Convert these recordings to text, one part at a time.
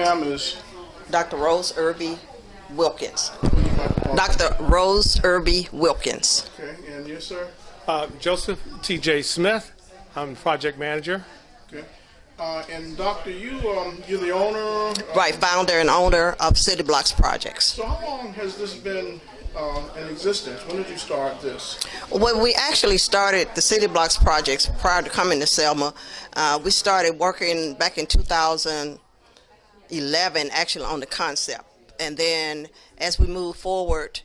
ma'am, is Dr. Rose Irby Wilkins. Dr. Rose Irby Wilkins. okay, and you, sir? Joseph T.J. Smith. I'm project manager. Okay. And doctor, you're the owner. Right, founder and owner of City Blocks Projects. So how long has this been in existence? When did you start this? When we actually started the City Blocks Projects prior to coming to Selma, we started working back in 2011 actually on the concept. And then as we moved forward,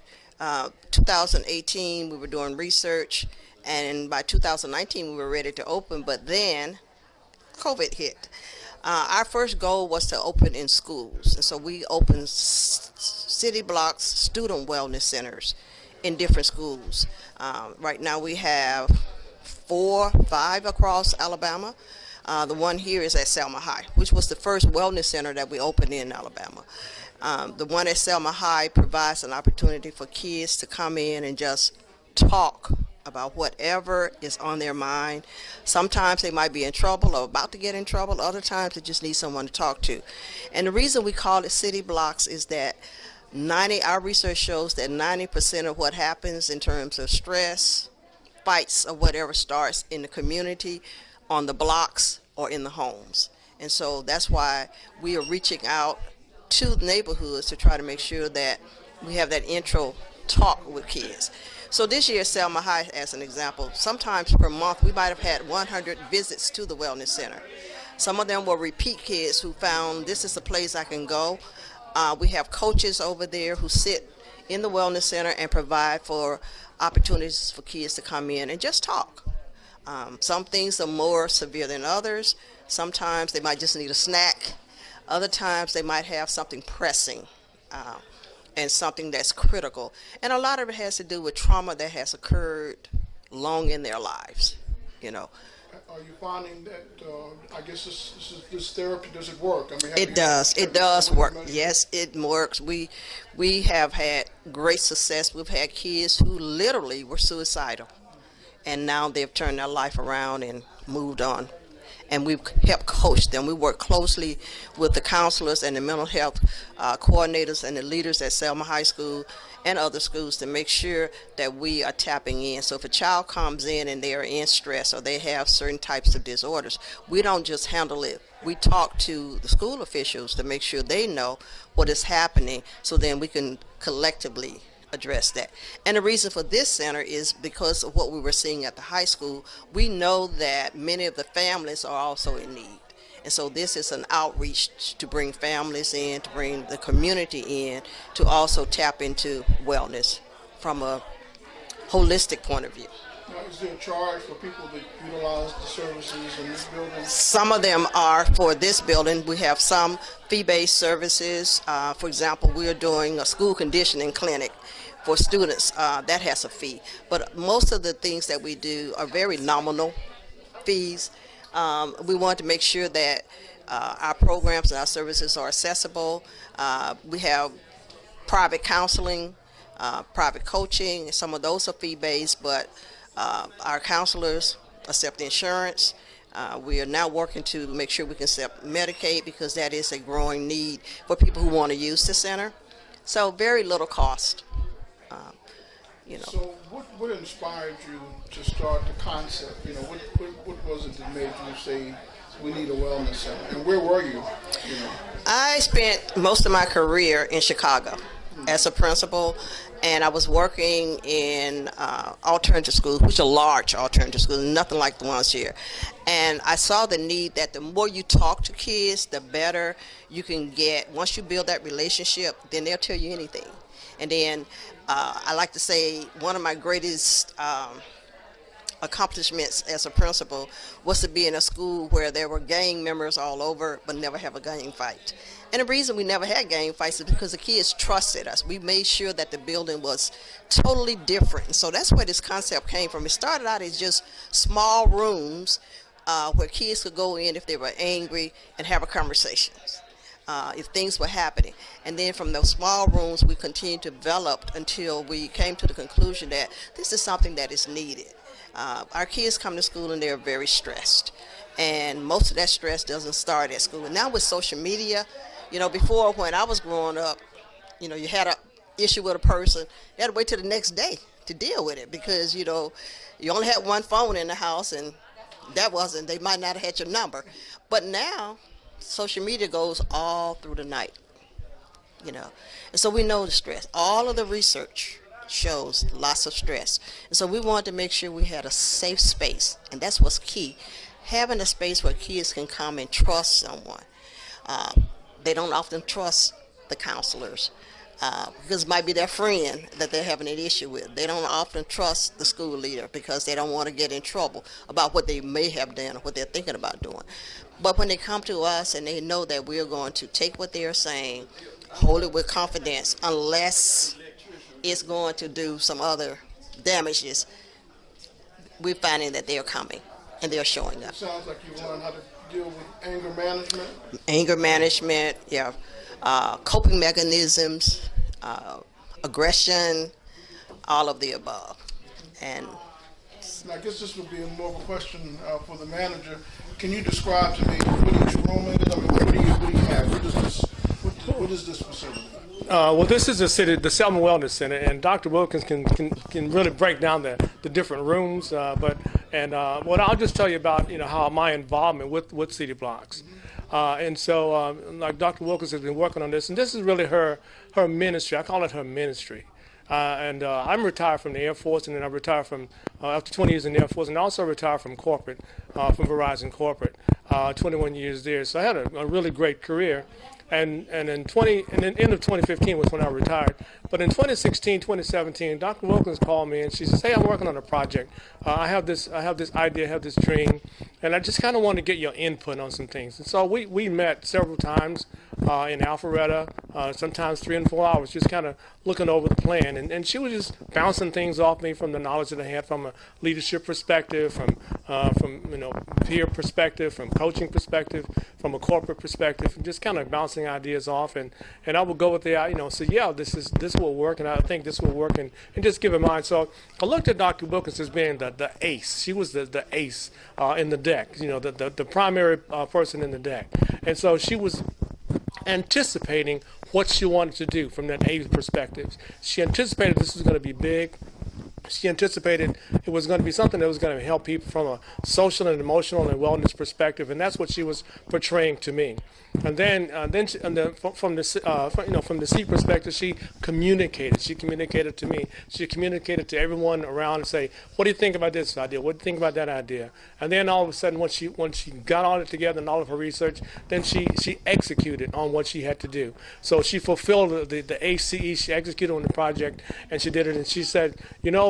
2018 we were doing research, and by 2019 we were ready to open, but then COVID hit. Our first goal was to open in schools, and so we opened City Blocks student wellness centers in different schools. Right now we have 5 across Alabama. The one here is at Selma High, which was the first wellness center that we opened in Alabama. The one at Selma High provides an opportunity for kids to come in and just talk about whatever is on their mind. Sometimes they might be in trouble or about to get in trouble. Other times they just need someone to talk to. And the reason we call it City Blocks is that our research shows that 90% of what happens in terms of stress, fights, or whatever starts in the community, on the blocks, or in the homes. And so that's why we are reaching out to the neighborhoods to try to make sure that we have that intro talk with kids. So this year, Selma High, as an example, sometimes per month we might have had 100 visits to the wellness center. Some of them were repeat kids who found this is a place I can go. We have coaches over there who sit in the wellness center and provide for opportunities for kids to come in and just talk. Some things are more severe than others. Sometimes they might just need a snack. Other times they might have something pressing and something that's critical. And a lot of it has to do with trauma that has occurred long in their lives, you know. Are you finding that, I guess this therapy, does it work? I mean, It does work. Yes, it works. We have had great success. We've had kids who literally were suicidal, and now they've turned their life around and moved on. And we've helped coach them. We work closely with the counselors and the mental health coordinators and the leaders at Selma High School and other schools to make sure that we are tapping in. So if a child comes in and they are in stress or they have certain types of disorders, we don't just handle it. We talk to the school officials to make sure they know what is happening, so then we can collectively address that. And the reason for this center is because of what we were seeing at the high school. We know that many of the families are also in need. And so this is an outreach to bring families in, to bring the community in, to also tap into wellness from a holistic point of view. Now, is there a charge for people that utilize the services in this building? Some of them are for this building. We have some fee-based services. For example, we are doing a school conditioning clinic for students. That has a fee. But most of the things that we do are very nominal fees. We want to make sure that our programs and our services are accessible. We have private counseling, private coaching. Some of those are fee-based, but our counselors accept insurance. We are now working to make sure we can accept Medicaid, because that is a growing need for people who want to use the center. So very little cost. So what inspired you to start the concept? You know, what was it that made you say we need a wellness center? And where were you? I spent most of my career in Chicago as a principal, and I was working in alternative schools, which are large alternative schools, nothing like the ones here. And I saw the need that the more you talk to kids, the better you can get. Once you build that relationship, then they'll tell you anything. And then I like to say one of my greatest accomplishments as a principal was to be in a school where there were gang members all over, but never have a gang fight. And the reason we never had gang fights is because the kids trusted us. We made sure that the building was totally different. And so that's where this concept came from. It started out as just small rooms where kids could go in if they were angry and have a conversation. If things were happening. And then from those small rooms, we continued to develop until we came to the conclusion that this is something that is needed. Our kids come to school and they're very stressed. And most of that stress doesn't start at school. And now with social media, Before when I was growing up, you had a issue with a person, you had to wait till the next day to deal with it because, you only had one phone in the house and they might not have had your number. But now, social media goes all through the night, you know. And so we know the stress. All of the research shows lots of stress. And so we wanted to make sure we had a safe space. And that's what's key. Having a space where kids can come and trust someone. Uh, they don't often trust the counselors because it might be their friend that they're having an issue with. They don't often trust the school leader because they don't want to get in trouble about what they may have done or what they're thinking about doing. But when they come to us and they know that we're going to take what they are saying, hold it with confidence, unless it's going to do some other damages, we're finding that they're coming and they're showing up. It sounds like you learned how to deal with anger management. Anger management, yeah, coping mechanisms, aggression, all of the above. And And I guess this would be more of a question for the manager. Can you describe to me what each room is? I mean, what do you have? What is this facility? Well, this is the Selma Wellness Center, and Dr. Wilkins can really break down the different rooms. What I'll just tell you about, how my involvement with City Blocks. And so, like Dr. Wilkins has been working on this, and this is really her ministry. I call it her ministry. I'm retired from the Air Force, and then I retired from after 20 years in the Air Force, and also retired from corporate, from Verizon corporate, 21 years there. So I had a really great career. And in the end of 2015 was when I retired. But in 2016, 2017, Dr. Wilkins called me and she says, "Hey, I'm working on a project. I have this idea, I have this dream, and I just kind of want to get your input on some things." And so we met several times in Alpharetta, sometimes 3 and 4 hours, just kind of looking over the plan. And she was just bouncing things off me from the knowledge that I had from a leadership perspective, from peer perspective, from coaching perspective, from a corporate perspective, and just kind of bouncing ideas off. And I would go with the, say, yeah, this will work, and I think this will work, and just give it mine. So I looked at Dr. Wilkins as being the ace. She was the ace in the deck, the primary person in the deck. And so she was anticipating what she wanted to do from that ace perspective. She anticipated this was going to be big. She anticipated it was going to be something that was going to help people from a social and emotional and wellness perspective, and that's what she was portraying to me. And then from the C perspective, she communicated. She communicated to me. She communicated to everyone around and say, "What do you think about this idea? What do you think about that idea?" And then all of a sudden, once she got all it together and all of her research, then she executed on what she had to do. So she fulfilled the ACE. She executed on the project, and she did it. And she said,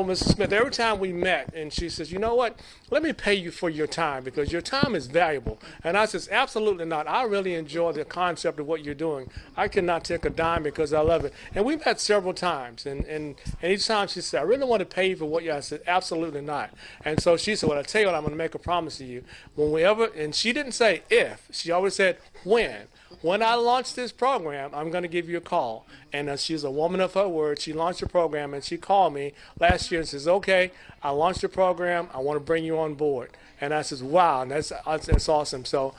Mrs. Smith, every time we met, and she says, "You know what? Let me pay you for your time because your time is valuable." And I says, "Absolutely not. I really enjoy the concept of what you're doing. I cannot take a dime because I love it." And we've met several times, and each time she said, "I really want to pay you for what you." I said, "Absolutely not." And so she said, "Well, I tell you what, I'm going to make a promise to you. And she didn't say if, she always said when. When I launch this program, I'm going to give you a call." And she's a woman of her word. She launched the program, and she called me last year and says, "Okay, I launched the program. I want to bring you on board." And I says, "Wow, and that's awesome." So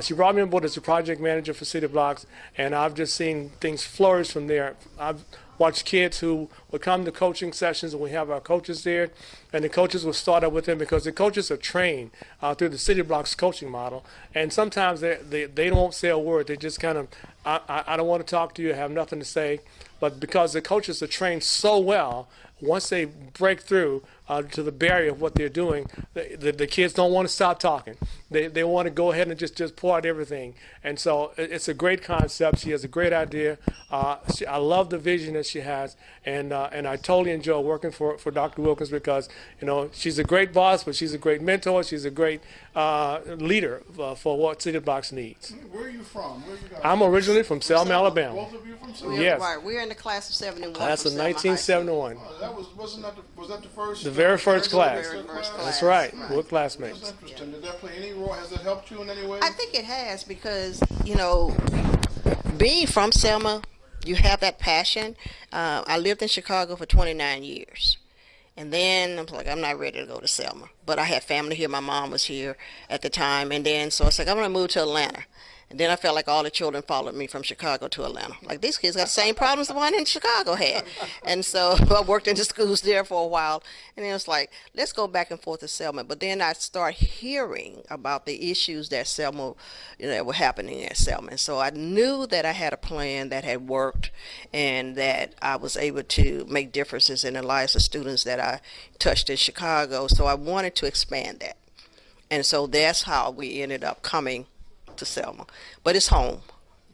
she brought me on board as a project manager for City Blocks, and I've just seen things flourish from there. I've watched kids who would come to coaching sessions, and we have our coaches there, and the coaches will start up with them because the coaches are trained through the City Blocks coaching model, and sometimes they don't say a word. They just kind of, I don't want to talk to you, I have nothing to say. But because the coaches are trained so well, once they break through to the barrier of what they're doing, the kids don't want to stop talking. They want to go ahead and just pour out everything. And so it's a great concept. She has a great idea. I love the vision that she has, and I totally enjoy working for Dr. Wilkins because she's a great boss, but she's a great mentor. She's a great leader for what City Blocks needs. Where are you from? I'm originally from Selma, Alabama. Both of you from Selma? Yes. Right, we're in the class of 71. Class of from Selma High School. 1971. Was that the first? The very first class. Very first That's class. right. Right. We're That's classmates. interesting. Did that play any role? Has it helped you in any way? I think it has because, being from Selma, you have that passion. I lived in Chicago for 29 years. And then I'm like, I'm not ready to go to Selma. But I had family here. My mom was here at the time. And then, so it's like, I'm going to move to Atlanta. And then I felt like all the children followed me from Chicago to Atlanta. Like, these kids got the same problems the one in Chicago had. And so I worked in the schools there for a while. And then it was like, let's go back and forth to Selma. But then I started hearing about the issues that Selma, that were happening at Selma. And so I knew that I had a plan that had worked and that I was able to make differences in the lives of students that I touched in Chicago. So I wanted to expand that. And so that's how we ended up coming to Selma. But it's home.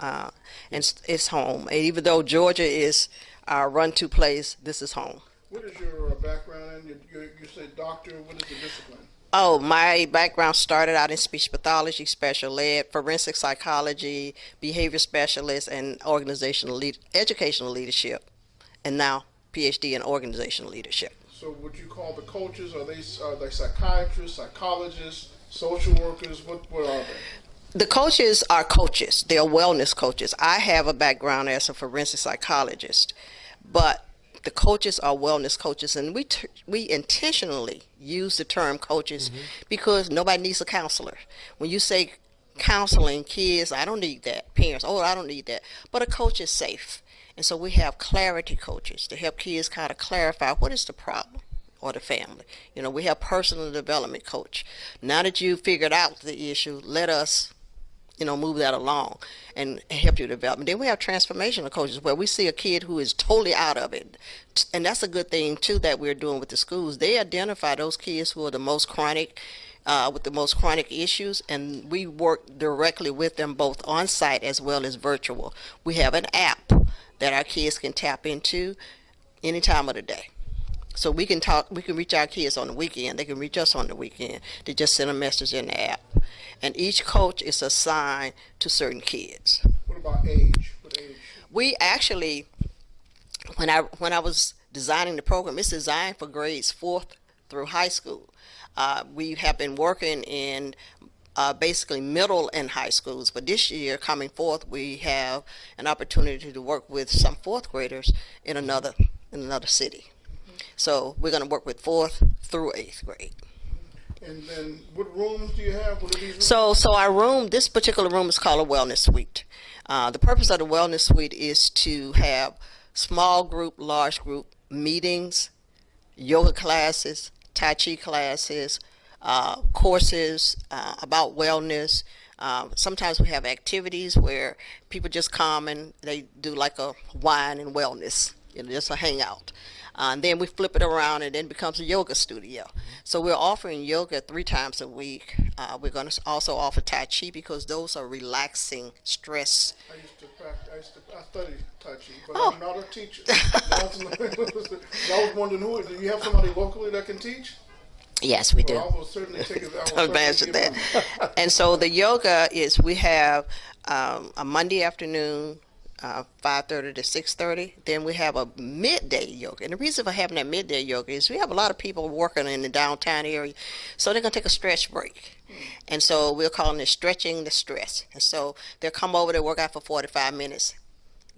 And it's home. And even though Georgia is our run-to place, this is home. What is your background in? You said doctor. What is the discipline? Oh, my background started out in speech pathology, special ed, forensic psychology, behavior specialist, and educational leadership, and now PhD in organizational leadership. So would you call the coaches, are they psychiatrists, psychologists, social workers? What are they? The coaches are coaches. They're wellness coaches. I have a background as a forensic psychologist, but the coaches are wellness coaches, and we intentionally use the term coaches because nobody needs a counselor. When you say counseling kids, I don't need that. Parents, oh, I don't need that. But a coach is safe. And so we have clarity coaches to help kids kind of clarify what is the problem or the family. We have personal development coach. Now that you've figured out the issue, let us move that along and help you develop. And then we have transformational coaches where we see a kid who is totally out of it. And that's a good thing, too, that we're doing with the schools. They identify those kids who are the most chronic, with the most chronic issues, and we work directly with them both on site as well as virtual. We have an app that our kids can tap into any time of the day. So we can reach our kids on the weekend. They can reach us on the weekend. They just send a message in the app. And each coach is assigned to certain kids. What about age? What age? We actually, when I was designing the program, it's designed for grades 4th through high school. We have been working in basically middle and high schools, but this year coming forth, we have an opportunity to work with some 4th graders in another city. So we're going to work with 4th through 8th grade. And then what rooms do you have? What are these rooms? So our room, this particular room is called a wellness suite. The purpose of the wellness suite is to have small group, large group meetings, yoga classes, Tai Chi classes, courses about wellness. Sometimes we have activities where people just come and they do like a wine and wellness, just a hangout. And then we flip it around and then it becomes a yoga studio. So we're offering yoga 3 times a week. We're going to also offer Tai Chi because those are relaxing stress. I studied Tai Chi, but I'm not a teacher. I was wondering, do you have somebody locally that can teach? Yes, we do. I will certainly take advantage of that. And so the yoga is, we have a Monday afternoon, 5:30 to 6:30. Then we have a midday yoga. And the reason for having that midday yoga is we have a lot of people working in the downtown area, so they're going to take a stretch break. And so we're calling it stretching the stress. And so they'll come over, they'll work out for 45 minutes,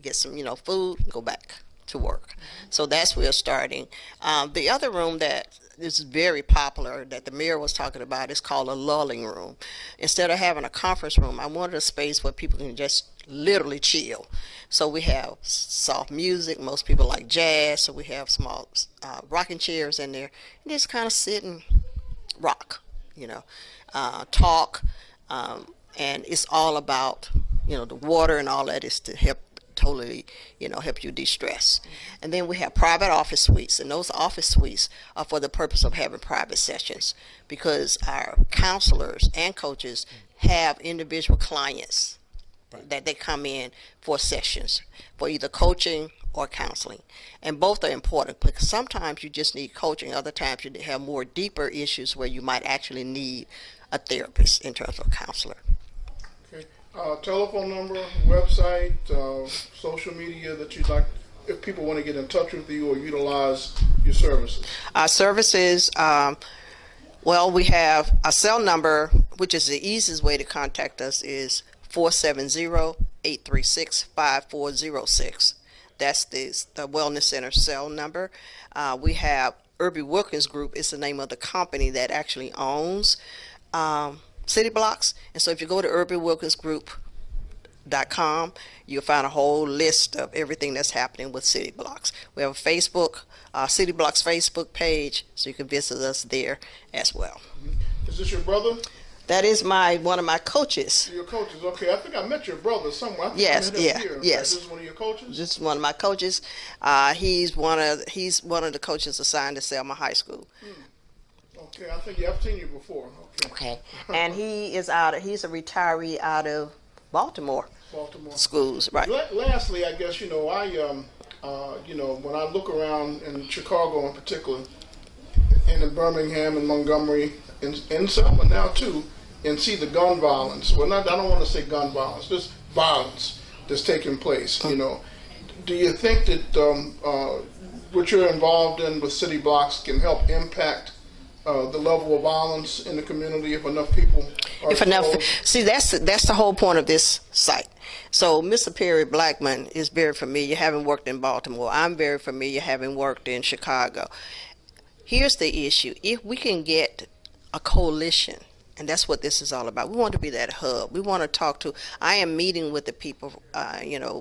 get some, food, go back to work. So that's where we're starting. The other room that is very popular that the mayor was talking about is called a lulling room. Instead of having a conference room, I wanted a space where people can just literally chill. So we have soft music. Most people like jazz, so we have small rocking chairs in there. And just kind of sit and rock, talk. And it's all about, the water and all that is to help help you de-stress. And then we have private office suites, and those office suites are for the purpose of having private sessions because our counselors and coaches have individual clients that they come in for sessions for either coaching or counseling. And both are important because sometimes you just need coaching, other times you have more deeper issues where you might actually need a therapist in terms of a counselor. Okay. Telephone number, website, social media that you'd like, if people want to get in touch with you or utilize your services. Our services, we have a cell number, which is the easiest way to contact us, is 470-836-5406. That's the Wellness Center cell number. We have Irby Wilkins Group is the name of the company that actually owns City Blocks. And so if you go to Irby Wilkins Group selmapostherald.com. You'll find a whole list of everything that's happening with City Blocks. We have a Facebook, City Blocks Facebook page, so you can visit us there as well. Is this your brother? That is one of my coaches. Your coaches, okay. I think I met your brother somewhere. I think Yes, I met him yeah, here. yes. This is one of your coaches? This is one of my coaches. He's one of the coaches assigned to Selma High School. Okay, I think I've seen you before. Okay, and he's a retiree out of Baltimore schools, right? Lastly, I guess when I look around in Chicago in particular, and in Birmingham and Montgomery, in Selma now too, and see the gun violence. Well, I don't want to say gun violence. Just violence that's taking place. Do you think that what you're involved in with City Blocks can help impact the level of violence in the community if enough people are exposed? See, that's the whole point of this site. So Mr. Perry Blackman is very familiar, having worked in Baltimore. I'm very familiar, having worked in Chicago. Here's the issue. If we can get a coalition, and that's what this is all about. We want to be that hub. We want to talk to. I am meeting with the people,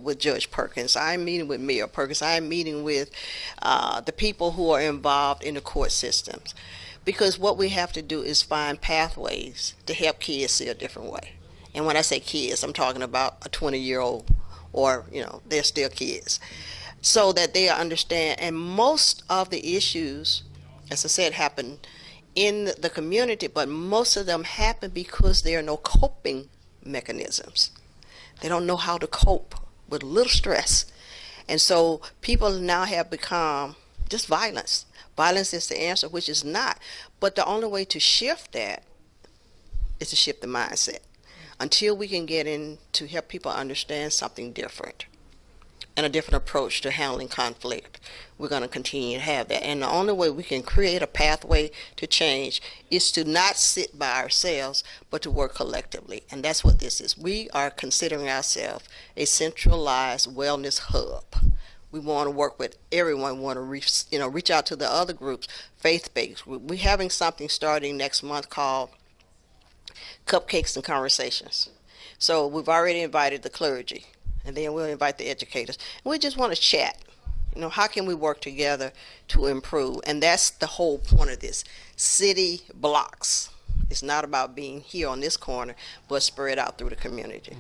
with Judge Perkins. I am meeting with Mayor Perkins. I am meeting with the people who are involved in the court systems. Because what we have to do is find pathways to help kids see a different way. And when I say kids, I'm talking about a 20-year-old, or, they're still kids. So that they understand. And most of the issues, as I said, happen in the community, but most of them happen because there are no coping mechanisms. They don't know how to cope with a little stress. And so people now have become just violence. Violence is the answer, which is not. But the only way to shift that is to shift the mindset. Until we can get in to help people understand something different and a different approach to handling conflict, we're going to continue to have that. And the only way we can create a pathway to change is to not sit by ourselves, but to work collectively. And that's what this is. We are considering ourselves a centralized wellness hub. We want to work with everyone. We want to reach out to the other groups, faith-based. We're having something starting next month called Cupcakes and Conversations. So we've already invited the clergy, and then we'll invite the educators. And we just want to chat. How can we work together to improve? And that's the whole point of this. City Blocks. It's not about being here on this corner, but spread out through the community.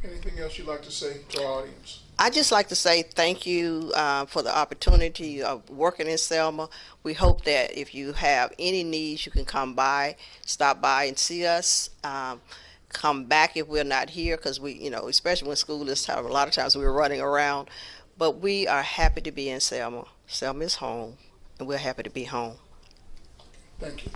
Anything else you'd like to say to our audience? I'd just like to say thank you for the opportunity of working in Selma. We hope that if you have any needs, you can stop by and see us. Come back if we're not here, because we, especially when school is time, a lot of times we're running around. But we are happy to be in Selma. Selma is home, and we're happy to be home. Thank you.